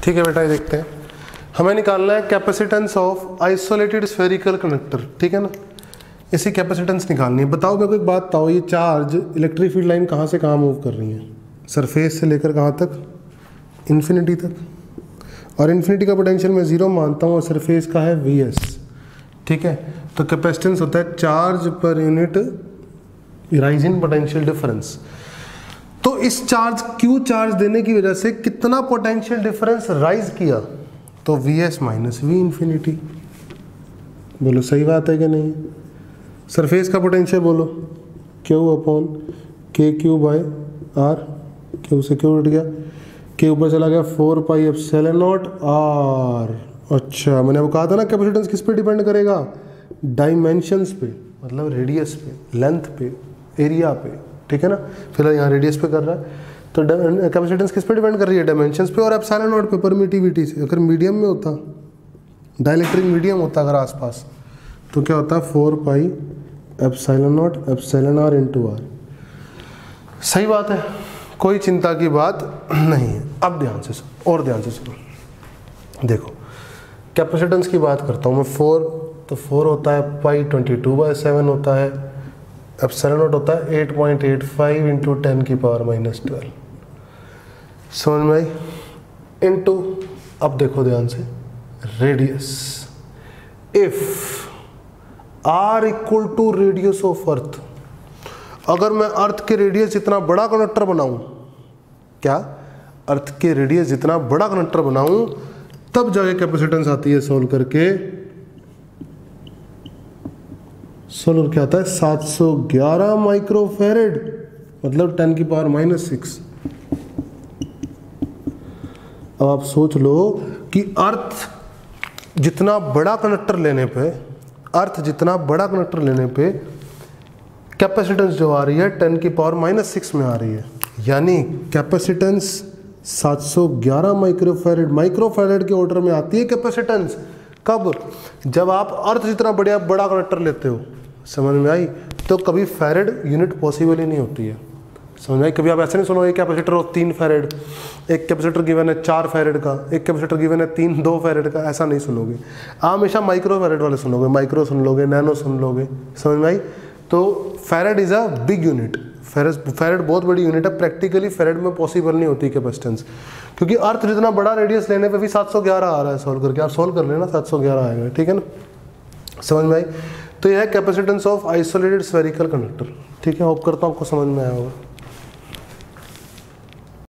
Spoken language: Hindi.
ठीक है बेटा, ये देखते हैं। हमें निकालना है capacitance of isolated spherical conductor, ठीक है ना। इसी कैपेसिटेंस निकालनी है। बताओ मेरे को एक बात बताओ, ये चार्ज इलेक्ट्रिक फील्ड लाइन कहाँ से कहाँ मूव कर रही है? सरफेस से लेकर कहाँ तक? इन्फिनिटी तक। और इन्फिनिटी का पोटेंशियल मैं 0 मानता हूँ और सरफेस का है Vs, ठीक है। तो कैपेसिटेंस होता है charge per unit rise in potential difference. तो इस चार्ज Q चार्ज देने की वजह से कितना पोटेंशियल डिफरेंस राइज किया? तो Vs माइनस V इन्फिनिटी। बोलो सही बात है कि नहीं? सरफेस का पोटेंशियल बोलो Q upon KQ by R। Q से Q उठ गया, K ऊपर चला गया 4 पाई एप्सिलॉन नॉट R। अच्छा, मैंने वो कहा था ना कैपेसिटेंस किस पे डिपेंड करेगा? डायमेंशंस पे, मतलब रेडियस पे, लेंथ पे, एरिया पे, ठीक है ना। फिलहाल यहाँ रेडियस पे कर रहा है, तो कैपेसिटेंस किस पे डिपेंड कर रही है? डायमेंशंस पे और एप्सिलॉन नॉट पे, परमिटिविटी से। अगर मीडियम में होता, डाइलेक्ट्रिक मीडियम होता अगर आसपास, तो क्या होता? 4 pi epsilon not epsilon R into R। सही बात है, कोई चिंता की बात नहीं है। अब ध्यान से सुनो, और ध्यान से सुनो। देखो कैपेसिटेंस की बात करता हूँ मैं। 4, तो 4 होता है पाई 22/7 होता है, एप्सिलॉन नॉट होता है 8.85 इंटू 10 की पावर माइनस 12। समझ में आई? इंटू, अब देखो ध्यान से, radius. If R equal to radius of earth, अगर मैं अर्थ के रेडियस जितना बड़ा कंडक्टर बनाऊं, क्या अर्थ के रेडियस जितना बड़ा कंडक्टर बनाऊं, तब जाके कैपेसिटेंस आती है सोल्व करके। सोल्व क्या आता है? 711 माइक्रोफैरेड, मतलब 10 की पावर माइनस 6। अब आप सोच लो कि अर्थ जितना बड़ा कंडक्टर लेने पे, अर्थ जितना बड़ा कंडक्टर लेने पे कैपेसिटेंस जो आ रही है 10 की पावर माइनस 6 में आ रही है। यानी कैपेसिटेंस 711 माइक्रोफैरेड, माइक्रोफैरेड के ऑर्डर में आती है कैपेसिटेंस। कब? जब आप अर्थ जितना बड़ा कंडक्टर लेते हो। समझ में आई? तो कभी फैरेड यूनिट पॉसिबल ही नहीं होती है। समझ में आई? कभी आप ऐसे नहीं सुनोगे कैपेसिटर हो 3 फैरेड, एक कैपेसिटर गिवन है 4 फैरेड का, एक कैपेसिटर गिवन है 2 फैरेड का, ऐसा नहीं सुनोगे। आप हमेशा माइक्रो फैरेड वाले सुनोगे, माइक्रो सुन लोगे, नैनो सुन लोगे। समझ में आई? तो farad is a big unit. Farad बहुत बड़ी यूनिट है। प्रैक्टिकली फैरेड में पॉसिबल नहीं होती कैपेसिटेंस, क्योंकि अर्थ जितना बड़ा रेडियस लेने पे भी 711 आ रहा है सोल्व करके। आप सोल्व कर लेना, 711 आएगा, ठीक है ना। समझ में आई? तो यह है capacitance of isolated spherical conductor, ठीक है। होप करता हूँ आपको समझ में आया होगा।